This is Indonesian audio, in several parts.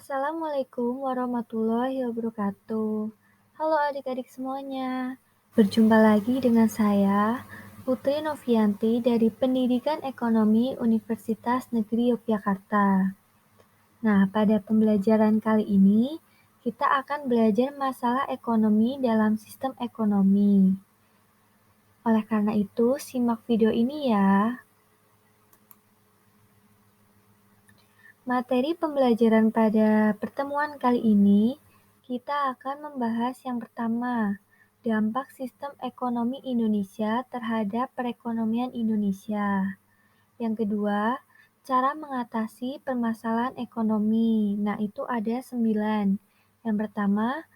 Assalamualaikum warahmatullahi wabarakatuh. Halo adik-adik semuanya. Berjumpa lagi dengan saya, Putri Novianti dari Pendidikan Ekonomi Universitas Negeri Yogyakarta. Nah, pada pembelajaran kali ini, kita akan belajar masalah ekonomi dalam sistem ekonomi. Oleh karena itu, simak video ini ya. Materi pembelajaran pada pertemuan kali ini, kita akan membahas yang pertama, dampak sistem ekonomi Indonesia terhadap perekonomian Indonesia. Yang kedua, cara mengatasi permasalahan ekonomi. Nah, itu ada 9. Yang pertama,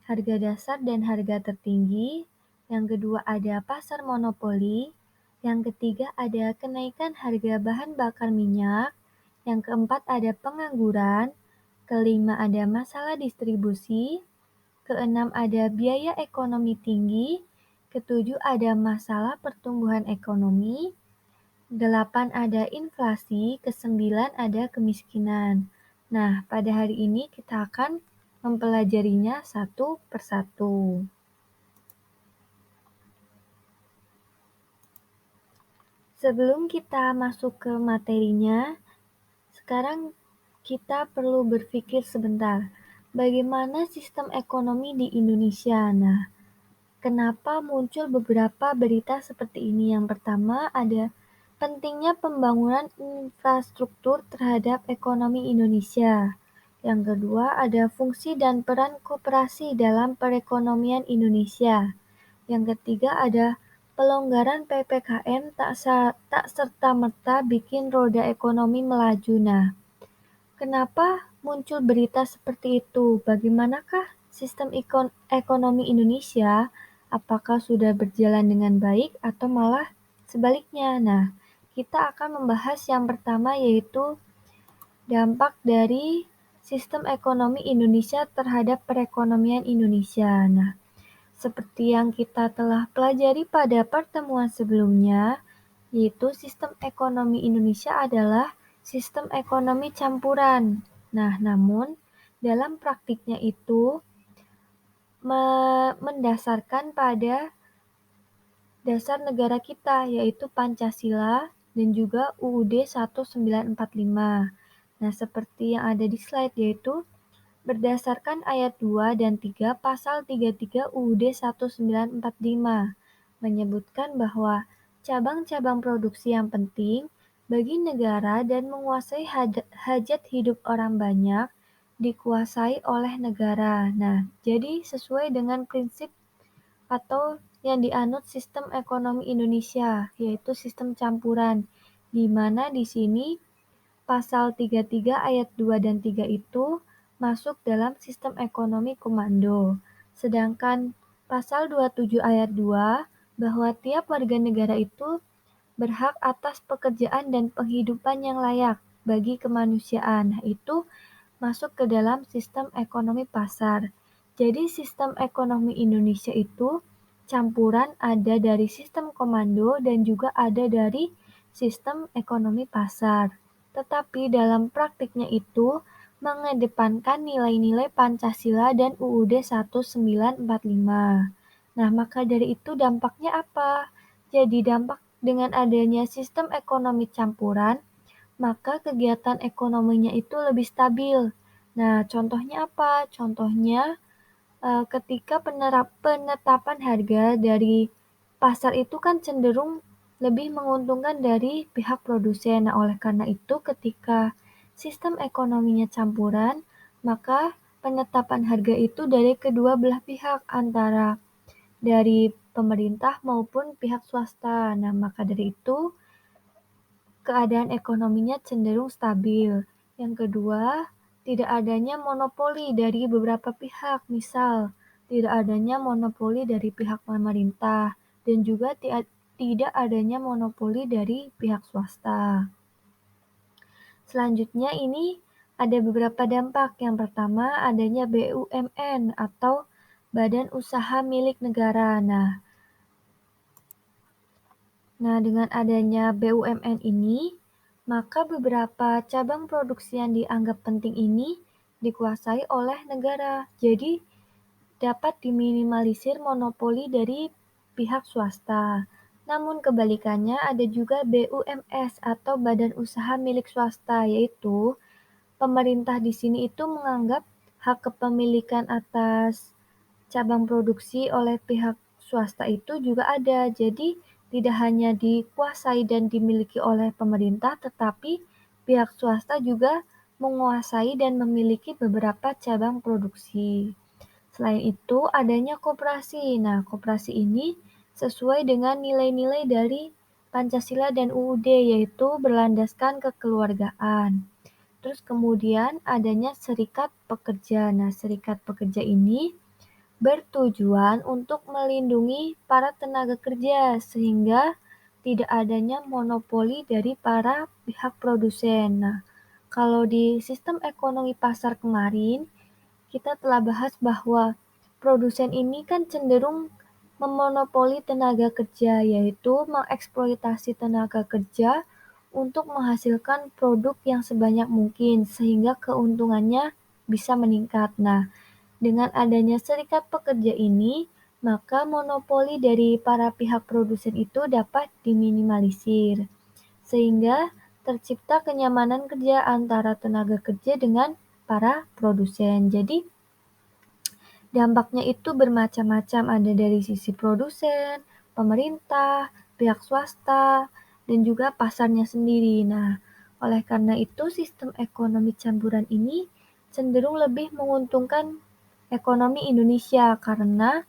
harga dasar dan harga tertinggi. Yang kedua, ada pasar monopoli. Yang ketiga, ada kenaikan harga bahan bakar minyak. Yang keempat, ada pengangguran. Kelima, ada masalah distribusi. Keenam, ada biaya ekonomi tinggi. Ketujuh, ada masalah pertumbuhan ekonomi. Delapan, ada inflasi. Kesembilan, ada kemiskinan. Nah, pada hari ini kita akan mempelajarinya satu persatu. Sebelum kita masuk ke materinya, sekarang kita perlu berpikir sebentar, bagaimana sistem ekonomi di Indonesia? Nah, kenapa muncul beberapa berita seperti ini? Yang pertama, ada pentingnya pembangunan infrastruktur terhadap ekonomi Indonesia. Yang kedua, ada fungsi dan peran koperasi dalam perekonomian Indonesia. Yang ketiga, ada pelonggaran PPKM tak serta-merta bikin roda ekonomi melaju. Nah, kenapa muncul berita seperti itu? Bagaimanakah sistem ekonomi Indonesia? Apakah sudah berjalan dengan baik atau malah sebaliknya? Nah, kita akan membahas yang pertama yaitu dampak dari sistem ekonomi Indonesia terhadap perekonomian Indonesia. Nah, seperti yang kita telah pelajari pada pertemuan sebelumnya, yaitu sistem ekonomi Indonesia adalah sistem ekonomi campuran. Nah, namun dalam praktiknya itu mendasarkan pada dasar negara kita, yaitu Pancasila dan juga UUD 1945. Nah, seperti yang ada di slide, yaitu berdasarkan ayat 2 dan 3 pasal 33 UUD 1945 menyebutkan bahwa cabang-cabang produksi yang penting bagi negara dan menguasai hajat hidup orang banyak dikuasai oleh negara. Nah, jadi sesuai dengan prinsip atau yang dianut sistem ekonomi Indonesia, yaitu sistem campuran, di mana di sini pasal 33 ayat 2 dan 3 itu masuk dalam sistem ekonomi komando. Sedangkan pasal 27 ayat 2 bahwa tiap warga negara itu berhak atas pekerjaan dan penghidupan yang layak bagi kemanusiaan. Nah, itu masuk ke dalam sistem ekonomi pasar. Jadi sistem ekonomi Indonesia itu campuran, ada dari sistem komando dan juga ada dari sistem ekonomi pasar. Tetapi dalam praktiknya itu mengedepankan nilai-nilai Pancasila dan UUD 1945. Nah, maka dari itu dampaknya apa? Jadi dampak dengan adanya sistem ekonomi campuran, maka kegiatan ekonominya itu lebih stabil. Nah, contohnya apa? Contohnya ketika penetapan harga dari pasar itu kan cenderung lebih menguntungkan dari pihak produsen. Nah, oleh karena itu ketika sistem ekonominya campuran, maka penetapan harga itu dari kedua belah pihak, antara dari pemerintah maupun pihak swasta. Nah, maka dari itu keadaan ekonominya cenderung stabil. Yang kedua, tidak adanya monopoli dari beberapa pihak, misal tidak adanya monopoli dari pihak pemerintah dan juga tidak adanya monopoli dari pihak swasta. Selanjutnya ini ada beberapa dampak. Yang pertama, adanya BUMN atau Badan Usaha Milik Negara. Nah, dengan adanya BUMN ini, maka beberapa cabang produksi yang dianggap penting ini dikuasai oleh negara. Jadi, dapat diminimalisir monopoli dari pihak swasta. Namun kebalikannya ada juga BUMS atau badan usaha milik swasta, yaitu pemerintah di sini itu menganggap hak kepemilikan atas cabang produksi oleh pihak swasta itu juga ada. Jadi tidak hanya dikuasai dan dimiliki oleh pemerintah, tetapi pihak swasta juga menguasai dan memiliki beberapa cabang produksi. Selain itu, adanya koperasi. Nah, koperasi ini sesuai dengan nilai-nilai dari Pancasila dan UUD, yaitu berlandaskan kekeluargaan. Terus kemudian adanya serikat pekerja. Nah, serikat pekerja ini bertujuan untuk melindungi para tenaga kerja sehingga tidak adanya monopoli dari para pihak produsen. Nah, kalau di sistem ekonomi pasar kemarin, kita telah bahas bahwa produsen ini kan cenderung memonopoli tenaga kerja, yaitu mengeksploitasi tenaga kerja untuk menghasilkan produk yang sebanyak mungkin sehingga keuntungannya bisa meningkat. Nah, dengan adanya serikat pekerja ini, maka monopoli dari para pihak produsen itu dapat diminimalisir, sehingga tercipta kenyamanan kerja antara tenaga kerja dengan para produsen. Jadi, dampaknya itu bermacam-macam, ada dari sisi produsen, pemerintah, pihak swasta, dan juga pasarnya sendiri. Nah, oleh karena itu sistem ekonomi campuran ini cenderung lebih menguntungkan ekonomi Indonesia karena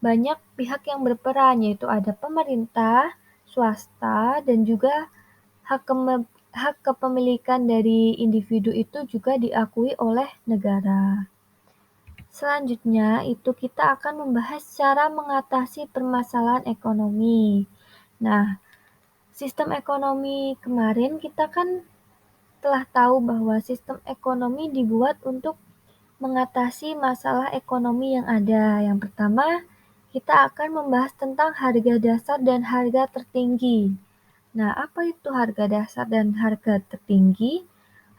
banyak pihak yang berperan, yaitu ada pemerintah, swasta, dan juga hak kepemilikan dari individu itu juga diakui oleh negara. Selanjutnya, itu kita akan membahas cara mengatasi permasalahan ekonomi. Nah, sistem ekonomi kemarin kita kan telah tahu bahwa sistem ekonomi dibuat untuk mengatasi masalah ekonomi yang ada. Yang pertama, kita akan membahas tentang harga dasar dan harga tertinggi. Nah, apa itu harga dasar dan harga tertinggi?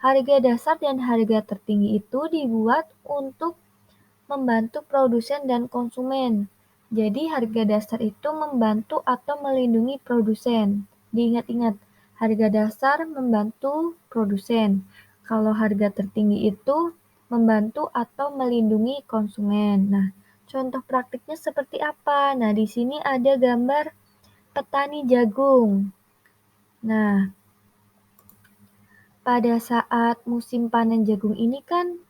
Harga dasar dan harga tertinggi itu dibuat untuk membantu produsen dan konsumen. Jadi harga dasar itu membantu atau melindungi produsen. Diingat-ingat, harga dasar membantu produsen. Kalau harga tertinggi itu membantu atau melindungi konsumen. Nah, contoh praktiknya seperti apa? Nah, di sini ada gambar petani jagung. Nah, pada saat musim panen jagung ini kan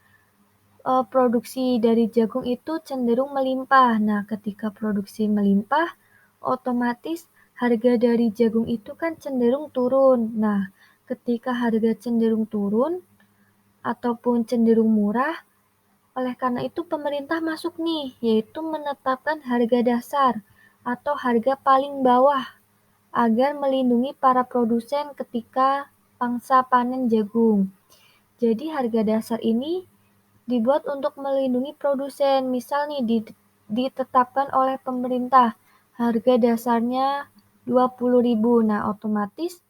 produksi dari jagung itu cenderung melimpah. Nah, ketika produksi melimpah, otomatis harga dari jagung itu kan cenderung turun. Nah, ketika harga cenderung turun ataupun cenderung murah, oleh karena itu pemerintah masuk nih, yaitu menetapkan harga dasar atau harga paling bawah agar melindungi para produsen ketika pangsa panen jagung. Jadi harga dasar ini dibuat untuk melindungi produsen. Misal nih ditetapkan oleh pemerintah harga dasarnya 20.000. Nah, otomatis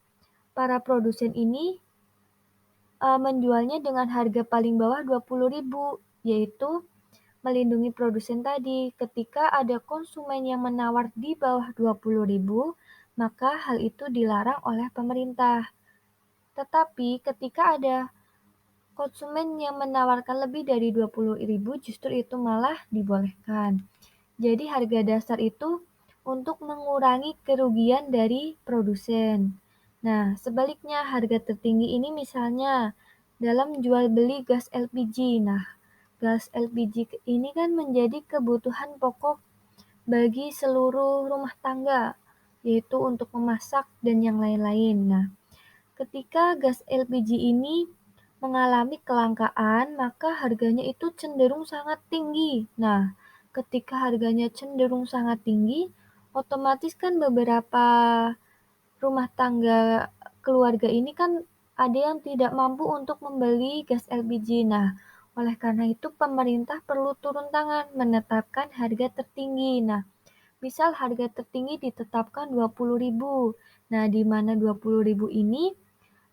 para produsen ini menjualnya dengan harga paling bawah 20.000, yaitu melindungi produsen tadi. Ketika ada konsumen yang menawar di bawah 20.000, maka hal itu dilarang oleh pemerintah. Tetapi ketika ada konsumen yang menawarkan lebih dari 20.000, justru itu malah dibolehkan. Jadi harga dasar itu untuk mengurangi kerugian dari produsen. Nah, sebaliknya harga tertinggi ini misalnya dalam jual beli gas LPG. Nah, gas LPG ini kan menjadi kebutuhan pokok bagi seluruh rumah tangga, yaitu untuk memasak dan yang lain-lain. Nah, ketika gas LPG ini mengalami kelangkaan, maka harganya itu cenderung sangat tinggi. Nah, ketika harganya cenderung sangat tinggi, otomatis kan beberapa rumah tangga keluarga ini kan ada yang tidak mampu untuk membeli gas LPG. Nah, oleh karena itu pemerintah perlu turun tangan menetapkan harga tertinggi. Nah, misal harga tertinggi ditetapkan 20.000. Nah, di mana 20.000 ini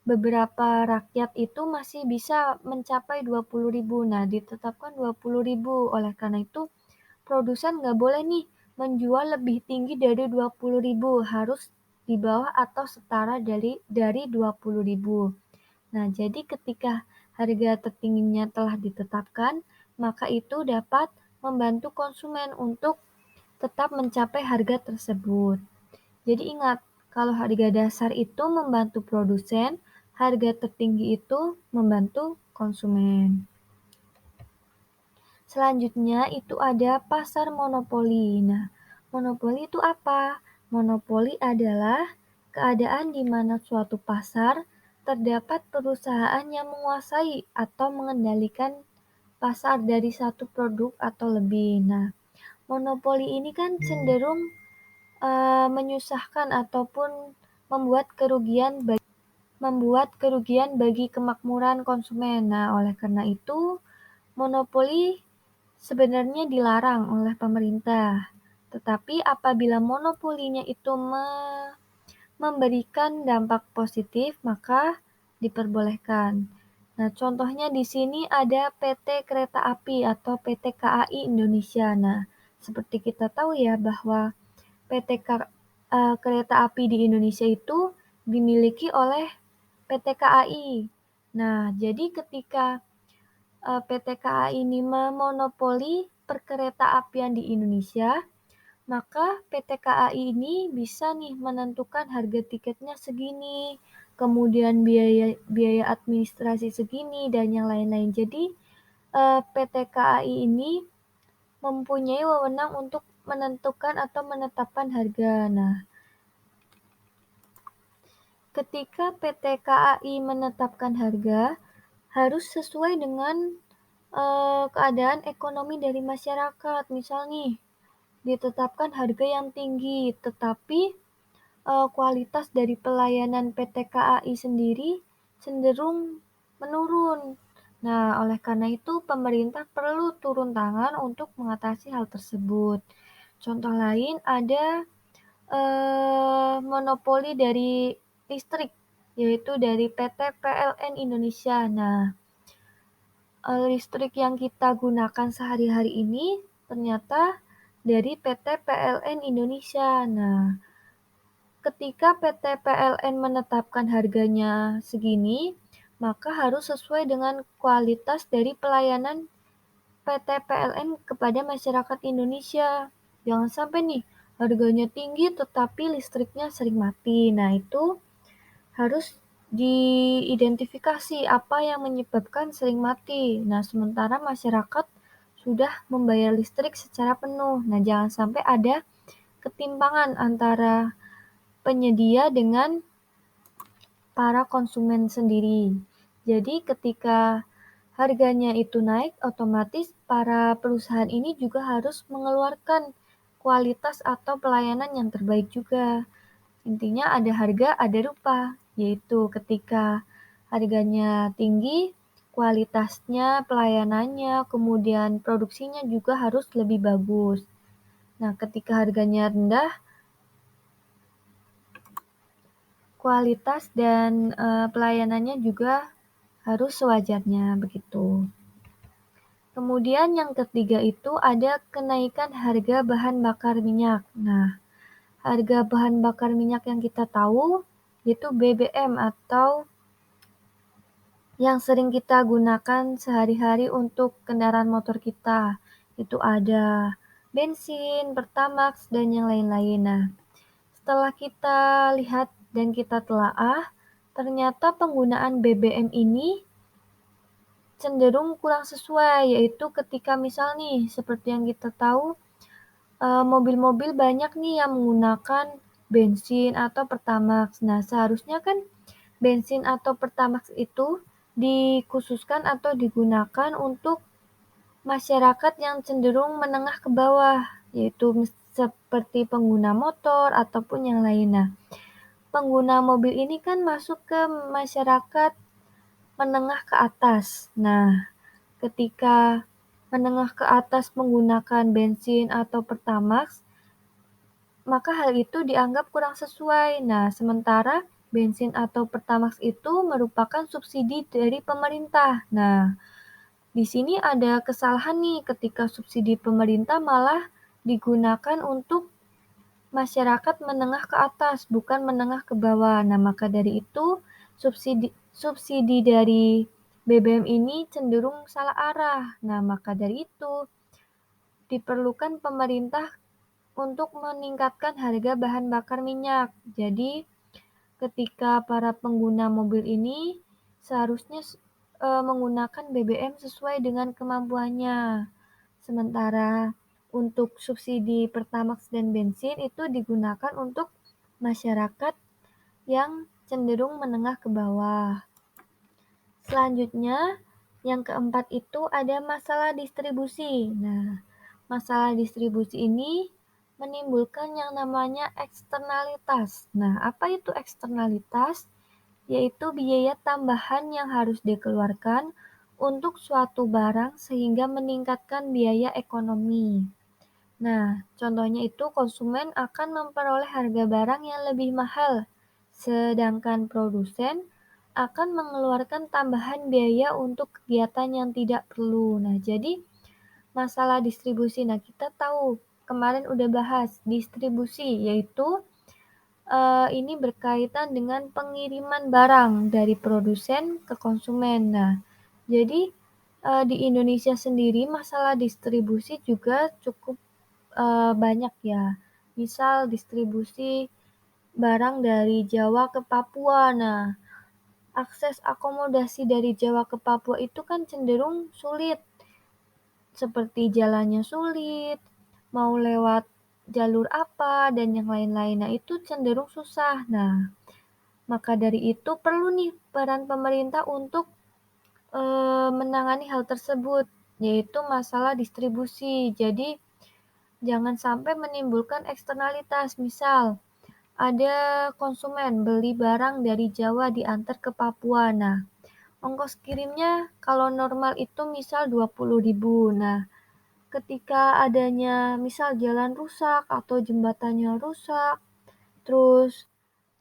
beberapa rakyat itu masih bisa mencapai 20.000. Nah, ditetapkan 20.000. Oleh karena itu, produsen nggak boleh nih menjual lebih tinggi dari 20.000, harus di bawah atau setara dari 20.000. Nah, jadi ketika harga tertingginya telah ditetapkan, maka itu dapat membantu konsumen untuk tetap mencapai harga tersebut. Jadi ingat, kalau harga dasar itu membantu produsen, harga tertinggi itu membantu konsumen. Selanjutnya itu ada pasar monopoli. Nah, monopoli itu apa? Monopoli adalah keadaan di mana suatu pasar terdapat perusahaan yang menguasai atau mengendalikan pasar dari satu produk atau lebih. Nah, monopoli ini kan cenderung menyusahkan ataupun membuat kerugian bagi kemakmuran konsumen. Nah, oleh karena itu, monopoli sebenarnya dilarang oleh pemerintah. Tetapi apabila monopolinya itu memberikan dampak positif, maka diperbolehkan. Nah, contohnya di sini ada PT Kereta Api atau PT KAI Indonesia. Nah, seperti kita tahu ya bahwa Kereta Api di Indonesia itu dimiliki oleh PT KAI. Nah, jadi ketika PT KAI ini memonopoli perkeretaapian di Indonesia, maka PT KAI ini bisa nih menentukan harga tiketnya segini, kemudian biaya administrasi segini dan yang lain-lain. Jadi PT KAI ini mempunyai wewenang untuk menentukan atau menetapkan harga. Nah, ketika PT KAI menetapkan harga, harus sesuai dengan keadaan ekonomi dari masyarakat. Misal nih, ditetapkan harga yang tinggi, tetapi kualitas dari pelayanan PT KAI sendiri cenderung menurun. Nah, oleh karena itu pemerintah perlu turun tangan untuk mengatasi hal tersebut. Contoh lain ada monopoli dari listrik, yaitu dari PT PLN Indonesia. Nah, listrik yang kita gunakan sehari-hari ini ternyata dari PT PLN Indonesia. Nah, ketika PT PLN menetapkan harganya segini, maka harus sesuai dengan kualitas dari pelayanan PT PLN kepada masyarakat Indonesia. Jangan sampai nih harganya tinggi tetapi listriknya sering mati. Nah, itu harus diidentifikasi apa yang menyebabkan sering mati. Nah, sementara masyarakat sudah membayar listrik secara penuh. Nah, jangan sampai ada ketimpangan antara penyedia dengan para konsumen sendiri. Jadi ketika harganya itu naik, otomatis para perusahaan ini juga harus mengeluarkan kualitas atau pelayanan yang terbaik juga. Intinya ada harga, ada rupa, yaitu ketika harganya tinggi, kualitasnya, pelayanannya, kemudian produksinya juga harus lebih bagus. Nah, ketika harganya rendah, kualitas dan pelayanannya juga harus sewajarnya begitu. Kemudian yang ketiga itu ada kenaikan harga bahan bakar minyak. Nah, harga bahan bakar minyak yang kita tahu itu BBM atau yang sering kita gunakan sehari-hari untuk kendaraan motor kita. Itu ada bensin, Pertamax, dan yang lain-lain. Nah, setelah kita lihat dan kita telaah, ternyata penggunaan BBM ini cenderung kurang sesuai, yaitu ketika misal nih, seperti yang kita tahu, mobil-mobil banyak nih yang menggunakan bensin atau Pertamax. Nah, seharusnya kan bensin atau Pertamax itu dikhususkan atau digunakan untuk masyarakat yang cenderung menengah ke bawah, yaitu seperti pengguna motor ataupun yang lain. Nah, pengguna mobil ini kan masuk ke masyarakat menengah ke atas. Nah, ketika menengah ke atas menggunakan bensin atau Pertamax, maka hal itu dianggap kurang sesuai. Nah, sementara bensin atau Pertamax itu merupakan subsidi dari pemerintah. Nah, di sini ada kesalahan nih ketika subsidi pemerintah malah digunakan untuk masyarakat menengah ke atas, bukan menengah ke bawah. Nah, maka dari itu subsidi dari BBM ini cenderung salah arah. Nah, maka dari itu diperlukan pemerintah untuk meningkatkan harga bahan bakar minyak. Jadi, ketika para pengguna mobil ini seharusnya menggunakan BBM sesuai dengan kemampuannya. Sementara untuk subsidi Pertamax dan bensin itu digunakan untuk masyarakat yang cenderung menengah ke bawah. Selanjutnya, yang keempat itu ada masalah distribusi. Nah, masalah distribusi ini menimbulkan yang namanya eksternalitas. Nah, apa itu eksternalitas? Yaitu biaya tambahan yang harus dikeluarkan untuk suatu barang sehingga meningkatkan biaya ekonomi. Nah, contohnya itu konsumen akan memperoleh harga barang yang lebih mahal, sedangkan produsen akan mengeluarkan tambahan biaya untuk kegiatan yang tidak perlu. Nah, jadi masalah distribusi. Nah, kita tahu kemarin udah bahas distribusi, yaitu ini berkaitan dengan pengiriman barang dari produsen ke konsumen. Nah, jadi di Indonesia sendiri masalah distribusi juga cukup banyak ya. Misal distribusi barang dari Jawa ke Papua. Nah, akses akomodasi dari Jawa ke Papua itu kan cenderung sulit. Seperti jalannya sulit, mau lewat jalur apa, dan yang lain-lain. Nah, itu cenderung susah. Nah, maka dari itu perlu nih peran pemerintah untuk menangani hal tersebut, yaitu masalah distribusi. Jadi, jangan sampai menimbulkan eksternalitas. Misal, ada konsumen beli barang dari Jawa diantar ke Papua. Nah, ongkos kirimnya kalau normal itu misal 20.000. Nah, ketika adanya misal jalan rusak atau jembatannya rusak, terus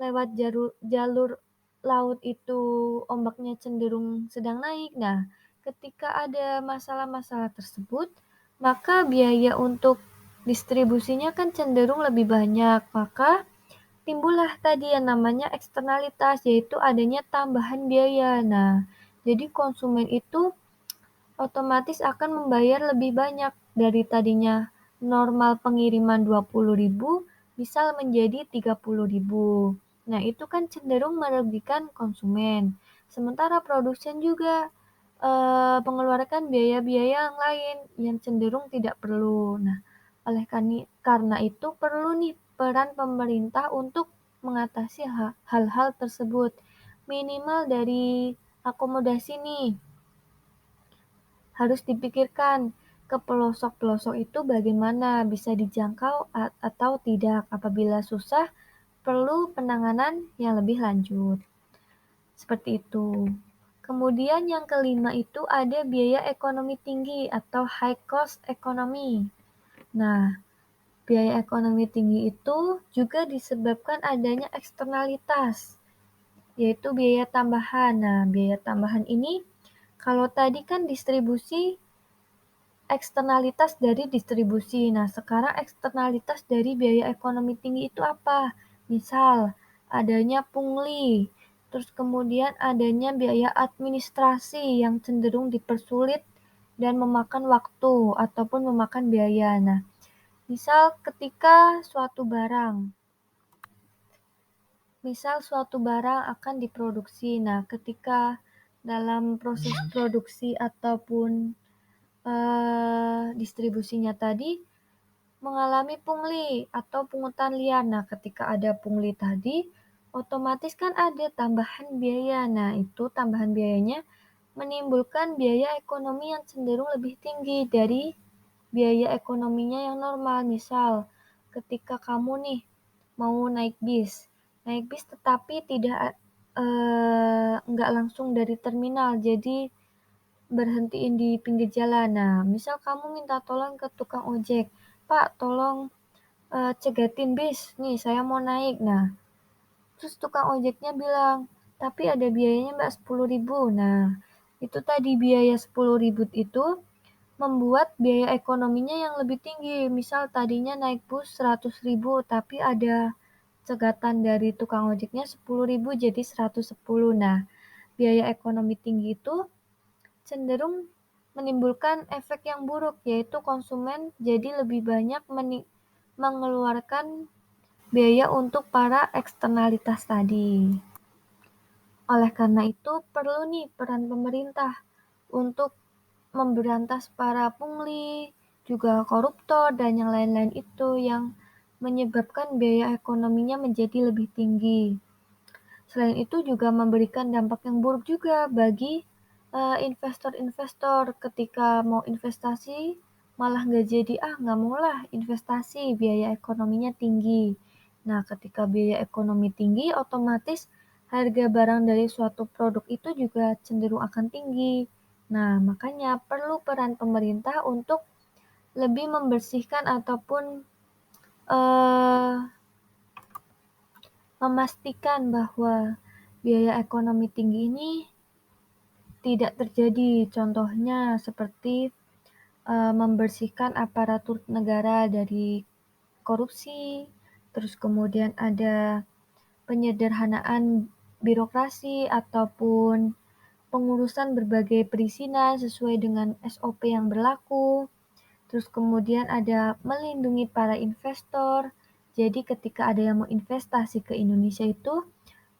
lewat jalur laut itu ombaknya cenderung sedang naik. Nah, ketika ada masalah-masalah tersebut, maka biaya untuk distribusinya kan cenderung lebih banyak. Maka timbullah tadi yang namanya eksternalitas, yaitu adanya tambahan biaya. Nah, jadi konsumen itu otomatis akan membayar lebih banyak dari tadinya normal pengiriman 20.000 bisa menjadi 30.000. Nah, itu kan cenderung merugikan konsumen. Sementara produsen juga mengeluarkan biaya-biaya yang lain yang cenderung tidak perlu. Nah, oleh karena itu perlu nih peran pemerintah untuk mengatasi hal-hal tersebut. Minimal dari akomodasi nih harus dipikirkan ke pelosok-pelosok itu bagaimana bisa dijangkau atau tidak. Apabila susah, perlu penanganan yang lebih lanjut. Seperti itu. Kemudian yang kelima itu ada biaya ekonomi tinggi atau high cost economy. Nah, biaya ekonomi tinggi itu juga disebabkan adanya eksternalitas, yaitu biaya tambahan. Nah, biaya tambahan ini kalau tadi kan distribusi eksternalitas dari distribusi. Nah, sekarang eksternalitas dari biaya ekonomi tinggi itu apa? Misal, adanya pungli, terus kemudian adanya biaya administrasi yang cenderung dipersulit dan memakan waktu ataupun memakan biaya. Nah, misal ketika suatu barang akan diproduksi. Nah, ketika dalam proses produksi ataupun distribusinya tadi mengalami pungli atau pungutan liar. Nah, ketika ada pungli tadi, otomatis kan ada tambahan biaya. Nah, itu tambahan biayanya menimbulkan biaya ekonomi yang cenderung lebih tinggi dari biaya ekonominya yang normal. Misal, ketika kamu nih mau naik bis tetapi tidak nggak langsung dari terminal, jadi berhentiin di pinggir jalan. Nah, misal kamu minta tolong ke tukang ojek, Pak, tolong cegatin bis, nih saya mau naik. Nah, Terus tukang ojeknya bilang, tapi ada biayanya Mbak 10.000. Nah, itu tadi biaya 10.000 itu membuat biaya ekonominya yang lebih tinggi. Misal tadinya naik bus 100.000, tapi ada cegatan dari tukang ojeknya 10.000 jadi 110. Nah, biaya ekonomi tinggi itu cenderung menimbulkan efek yang buruk, yaitu konsumen jadi lebih banyak mengeluarkan biaya untuk para eksternalitas tadi. Oleh karena itu, perlu nih peran pemerintah untuk memberantas para pungli, juga koruptor, dan yang lain-lain itu yang menyebabkan biaya ekonominya menjadi lebih tinggi. Selain itu juga memberikan dampak yang buruk juga bagi investor-investor ketika mau investasi malah nggak jadi, nggak mau lah investasi, biaya ekonominya tinggi. Nah, ketika biaya ekonomi tinggi, otomatis harga barang dari suatu produk itu juga cenderung akan tinggi. Nah, makanya perlu peran pemerintah untuk lebih membersihkan ataupun eh, memastikan bahwa biaya ekonomi tinggi ini tidak terjadi. Contohnya seperti membersihkan aparatur negara dari korupsi, terus kemudian ada penyederhanaan birokrasi ataupun pengurusan berbagai perizinan sesuai dengan SOP yang berlaku. Terus kemudian ada melindungi para investor. Jadi ketika ada yang mau investasi ke Indonesia itu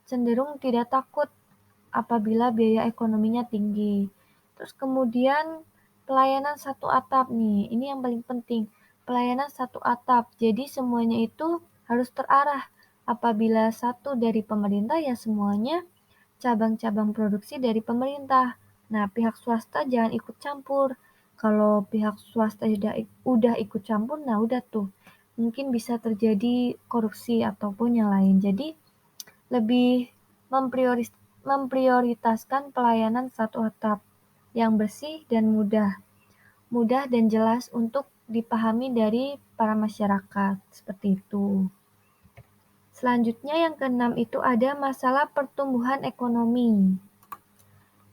cenderung tidak takut apabila biaya ekonominya tinggi. Terus kemudian pelayanan satu atap nih, ini yang paling penting. Pelayanan satu atap, jadi semuanya itu harus terarah. Apabila satu dari pemerintah ya semuanya cabang-cabang produksi dari pemerintah. Nah, pihak swasta jangan ikut campur. Kalau pihak swasta udah ikut campur, nah udah tuh. Mungkin bisa terjadi korupsi ataupun yang lain. Jadi, lebih memprioritaskan pelayanan satu atap yang bersih dan mudah dan jelas untuk dipahami dari para masyarakat. Seperti itu. Selanjutnya yang keenam itu ada masalah pertumbuhan ekonomi.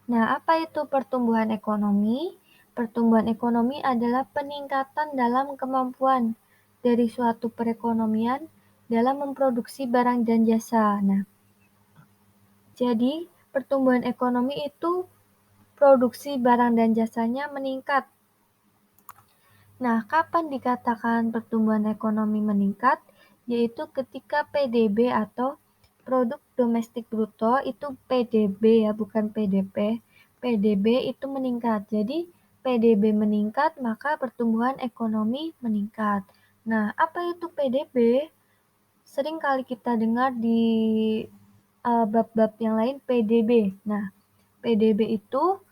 Nah, apa itu pertumbuhan ekonomi? Pertumbuhan ekonomi adalah peningkatan dalam kemampuan dari suatu perekonomian dalam memproduksi barang dan jasa. Nah, jadi pertumbuhan ekonomi itu produksi barang dan jasanya meningkat. Nah, kapan dikatakan pertumbuhan ekonomi meningkat? Yaitu ketika PDB atau produk domestik bruto itu PDB ya, bukan PDP. PDB itu meningkat. Jadi, PDB meningkat, maka pertumbuhan ekonomi meningkat. Nah, apa itu PDB? Sering kali kita dengar di bab-bab yang lain PDB. Nah, PDB itu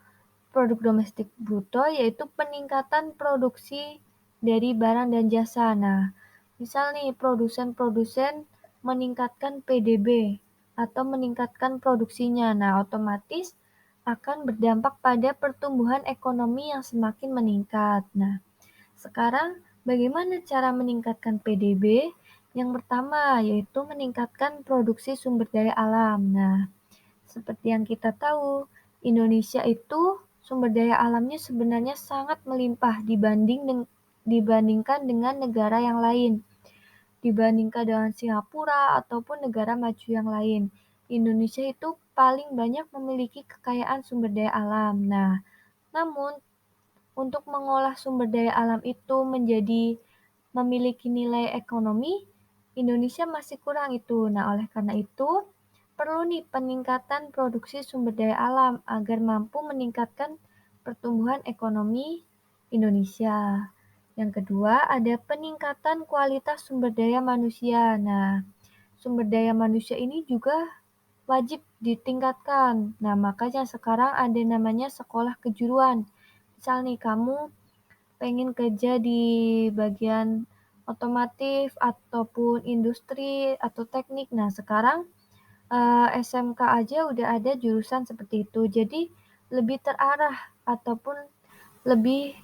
produk domestik bruto yaitu peningkatan produksi dari barang dan jasa. Nah, misal nih produsen-produsen meningkatkan PDB atau meningkatkan produksinya. Nah, otomatis akan berdampak pada pertumbuhan ekonomi yang semakin meningkat. Nah, sekarang bagaimana cara meningkatkan PDB? Yang pertama yaitu meningkatkan produksi sumber daya alam. Nah, seperti yang kita tahu, Indonesia itu sumber daya alamnya sebenarnya sangat melimpah dibandingkan dengan negara yang lain. Dibandingkan dengan Singapura ataupun negara maju yang lain. Indonesia itu paling banyak memiliki kekayaan sumber daya alam. Nah, namun untuk mengolah sumber daya alam itu menjadi memiliki nilai ekonomi, Indonesia masih kurang itu. Nah, oleh karena itu, perlu nih peningkatan produksi sumber daya alam agar mampu meningkatkan pertumbuhan ekonomi Indonesia. Yang kedua, ada peningkatan kualitas sumber daya manusia. Nah, sumber daya manusia ini juga wajib ditingkatkan. Nah, makanya sekarang ada namanya sekolah kejuruan. Misal nih kamu pengen kerja di bagian otomotif ataupun industri atau teknik. Nah, sekarang SMK aja udah ada jurusan seperti itu. Jadi lebih terarah ataupun lebih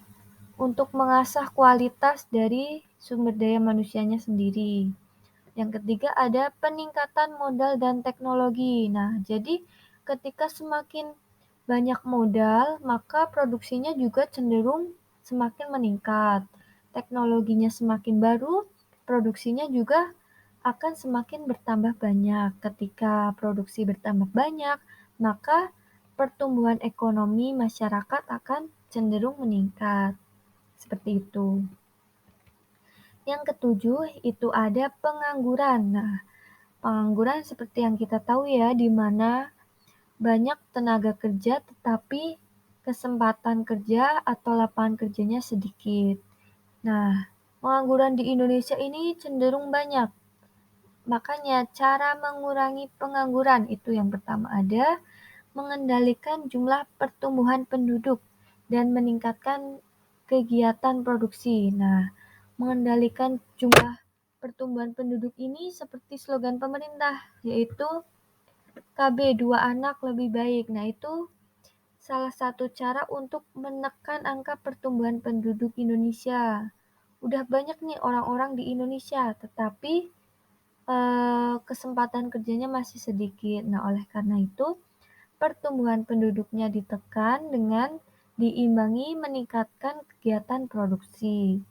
untuk mengasah kualitas dari sumber daya manusianya sendiri. Yang ketiga ada peningkatan modal dan teknologi. Nah, jadi ketika semakin banyak modal, maka produksinya juga cenderung semakin meningkat. Teknologinya semakin baru, produksinya juga akan semakin bertambah banyak. Ketika produksi bertambah banyak, maka pertumbuhan ekonomi masyarakat akan cenderung meningkat. Seperti itu. Yang ketujuh itu ada pengangguran. Nah, pengangguran seperti yang kita tahu ya, di mana banyak tenaga kerja tetapi kesempatan kerja atau lapangan kerjanya sedikit. Nah, pengangguran di Indonesia ini cenderung banyak. Makanya cara mengurangi pengangguran itu yang pertama ada mengendalikan jumlah pertumbuhan penduduk dan meningkatkan kegiatan produksi. Nah, mengendalikan jumlah pertumbuhan penduduk ini seperti slogan pemerintah, yaitu KB 2 anak lebih baik. Nah, itu salah satu cara untuk menekan angka pertumbuhan penduduk Indonesia. Udah banyak nih orang-orang di Indonesia, tetapi kesempatan kerjanya masih sedikit. Nah, oleh karena itu, pertumbuhan penduduknya ditekan dengan diimbangi meningkatkan kegiatan produksi.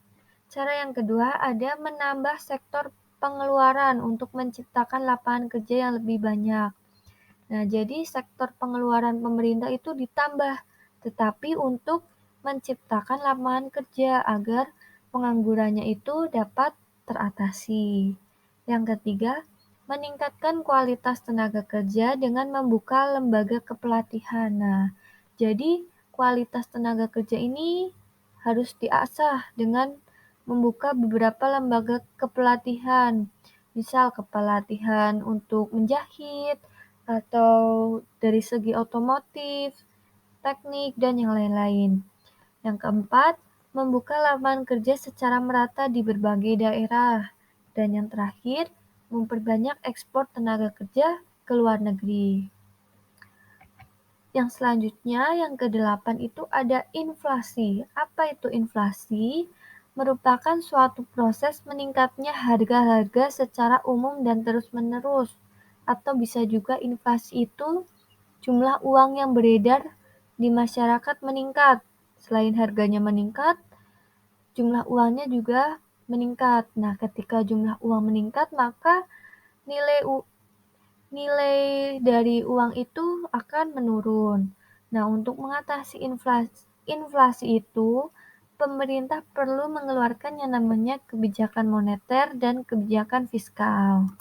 Cara yang kedua ada menambah sektor pengeluaran untuk menciptakan lapangan kerja yang lebih banyak. Nah, jadi sektor pengeluaran pemerintah itu ditambah, tetapi untuk menciptakan lapangan kerja agar penganggurannya itu dapat teratasi. Yang ketiga, meningkatkan kualitas tenaga kerja dengan membuka lembaga kepelatihan. Nah, jadi kualitas tenaga kerja ini harus diasah dengan membuka beberapa lembaga kepelatihan, misal kepelatihan untuk menjahit, atau dari segi otomotif, teknik, dan yang lain-lain. Yang keempat, membuka lapangan kerja secara merata di berbagai daerah. Dan yang terakhir, memperbanyak ekspor tenaga kerja ke luar negeri. Yang selanjutnya, yang kedelapan itu ada inflasi. Apa itu inflasi? Merupakan suatu proses meningkatnya harga-harga secara umum dan terus-menerus. Atau bisa juga inflasi itu jumlah uang yang beredar di masyarakat meningkat. Selain harganya meningkat, jumlah uangnya juga meningkat. Nah, ketika jumlah uang meningkat, maka nilai nilai dari uang itu akan menurun. Nah, untuk mengatasi inflasi itu, pemerintah perlu mengeluarkan yang namanya kebijakan moneter dan kebijakan fiskal.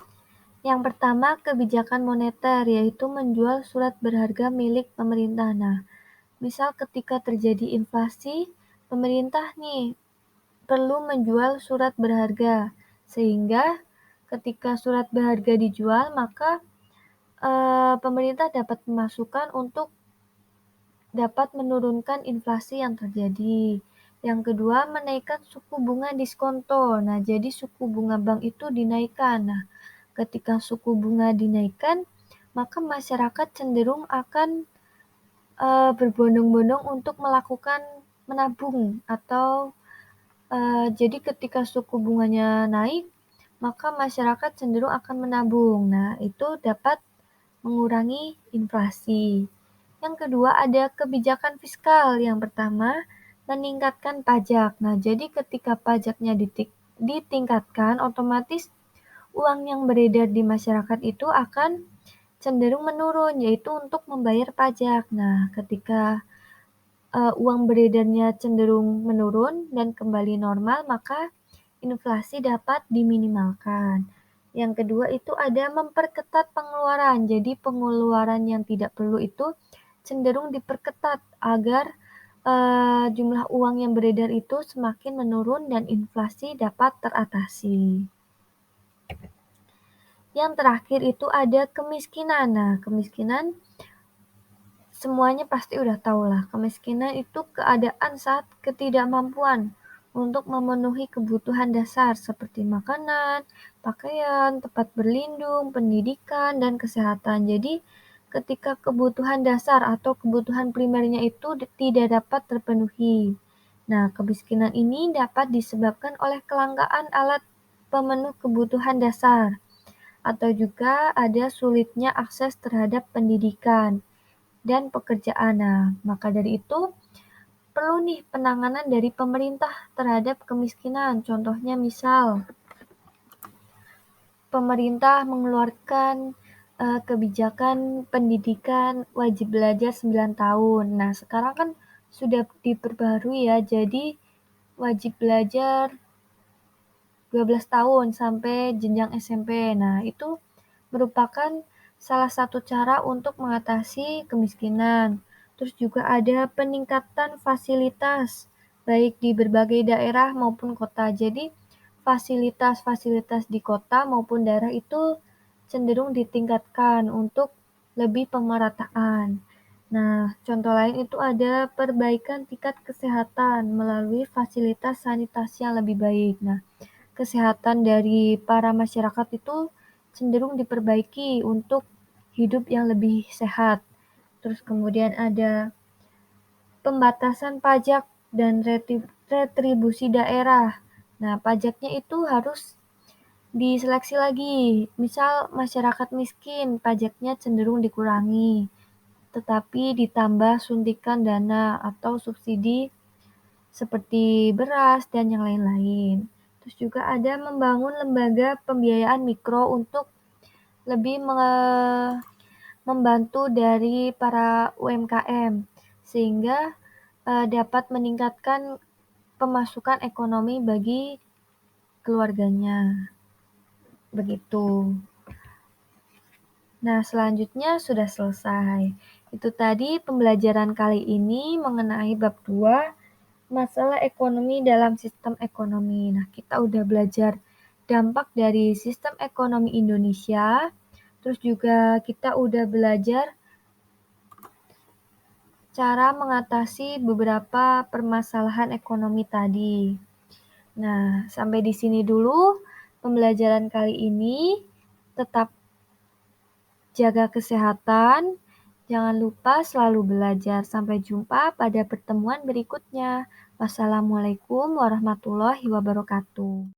Yang pertama, kebijakan moneter, yaitu menjual surat berharga milik pemerintah. Nah, misal ketika terjadi inflasi, pemerintah nih perlu menjual surat berharga, sehingga ketika surat berharga dijual, maka pemerintah dapat pemasukan untuk dapat menurunkan inflasi yang terjadi. Yang kedua, menaikkan suku bunga diskonto. Nah, jadi suku bunga bank itu dinaikkan. Nah, ketika suku bunga dinaikkan, maka masyarakat cenderung akan berbondong-bondong untuk melakukan menabung atau jadi ketika suku bunganya naik, maka masyarakat cenderung akan menabung. Nah, itu dapat mengurangi inflasi. Yang kedua ada kebijakan fiskal. Yang pertama, meningkatkan pajak. Nah, jadi ketika pajaknya ditingkatkan, otomatis uang yang beredar di masyarakat itu akan cenderung menurun, yaitu untuk membayar pajak. Nah, ketika uang beredarnya cenderung menurun dan kembali normal, maka inflasi dapat diminimalkan. Yang kedua itu ada memperketat pengeluaran. Jadi pengeluaran yang tidak perlu itu cenderung diperketat agar jumlah uang yang beredar itu semakin menurun dan inflasi dapat teratasi. Yang terakhir itu ada kemiskinan. Nah, kemiskinan semuanya pasti udah tahu lah. Kemiskinan itu keadaan saat ketidakmampuan untuk memenuhi kebutuhan dasar seperti makanan, pakaian, tempat berlindung, pendidikan, dan kesehatan. Jadi, ketika kebutuhan dasar atau kebutuhan primernya itu tidak dapat terpenuhi. Nah, kemiskinan ini dapat disebabkan oleh kelangkaan alat pemenuh kebutuhan dasar, atau juga ada sulitnya akses terhadap pendidikan dan pekerjaan. Nah, maka dari itu perlu nih penanganan dari pemerintah terhadap kemiskinan. Contohnya misal pemerintah mengeluarkan kebijakan pendidikan wajib belajar 9 tahun. Nah, sekarang kan sudah diperbarui ya, jadi wajib belajar 12 tahun sampai jenjang SMP. Nah, itu merupakan salah satu cara untuk mengatasi kemiskinan. Terus juga ada peningkatan fasilitas, baik di berbagai daerah maupun kota. Jadi, fasilitas-fasilitas di kota maupun daerah itu cenderung ditingkatkan untuk lebih pemerataan. Nah, contoh lain itu ada perbaikan tingkat kesehatan melalui fasilitas sanitasi yang lebih baik. Nah, kesehatan dari para masyarakat itu cenderung diperbaiki untuk hidup yang lebih sehat. Terus kemudian ada pembatasan pajak dan retribusi daerah. Nah, pajaknya itu harus diseleksi lagi. Misal masyarakat miskin, pajaknya cenderung dikurangi, tetapi ditambah suntikan dana atau subsidi seperti beras dan yang lain-lain. Terus juga ada membangun lembaga pembiayaan mikro untuk lebih membantu dari para UMKM sehingga dapat meningkatkan pemasukan ekonomi bagi keluarganya. Begitu. Nah, selanjutnya sudah selesai. Itu tadi pembelajaran kali ini mengenai bab 2, masalah ekonomi dalam sistem ekonomi. Nah, kita udah belajar dampak dari sistem ekonomi Indonesia, terus juga kita udah belajar cara mengatasi beberapa permasalahan ekonomi tadi. Nah, sampai di sini dulu pembelajaran kali ini. Tetap jaga kesehatan, jangan lupa selalu belajar. Sampai jumpa pada pertemuan berikutnya. Wassalamualaikum warahmatullahi wabarakatuh.